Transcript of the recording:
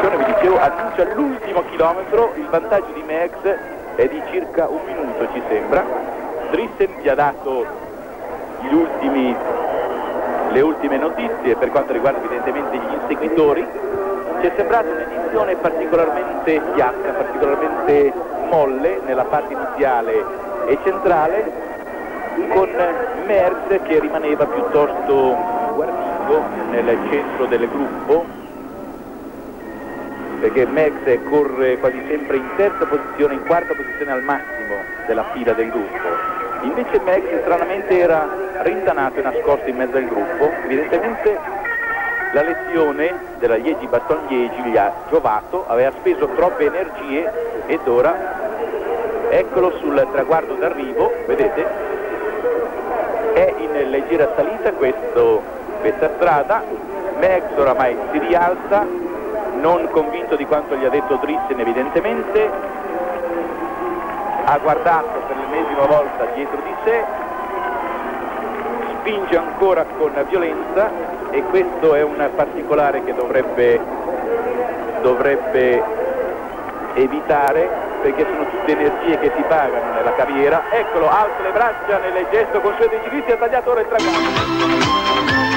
posizione, vi dicevo, annuncia l'ultimo chilometro, il vantaggio di Merckx è di circa 1 minuto, ci sembra. Driessen gli ha dato le ultime notizie per quanto riguarda evidentemente gli inseguitori. Ci è sembrata un'edizione particolarmente piatta, particolarmente molle nella parte iniziale e centrale, con Merckx che rimaneva piuttosto guardingo nel centro del gruppo, perché Merckx corre quasi sempre in terza posizione, in quarta posizione al massimo della fila del gruppo. Invece Merckx stranamente era rintanato e nascosto in mezzo al gruppo. Evidentemente la lezione della Liegi-Bastogne-Liegi gli ha giovato, aveva speso troppe energie ed ora eccolo sul traguardo d'arrivo, vedete, è in leggera salita questa strada. Merckx oramai si rialza, non convinto di quanto gli ha detto Driessen evidentemente, ha guardato per l'ennesima volta dietro di sé, spinge ancora con violenza e questo è un particolare che dovrebbe evitare, perché sono tutte energie che si pagano nella carriera. Eccolo, alza le braccia nel gesto consueto dei ciclisti, ha tagliato ora il traguardo.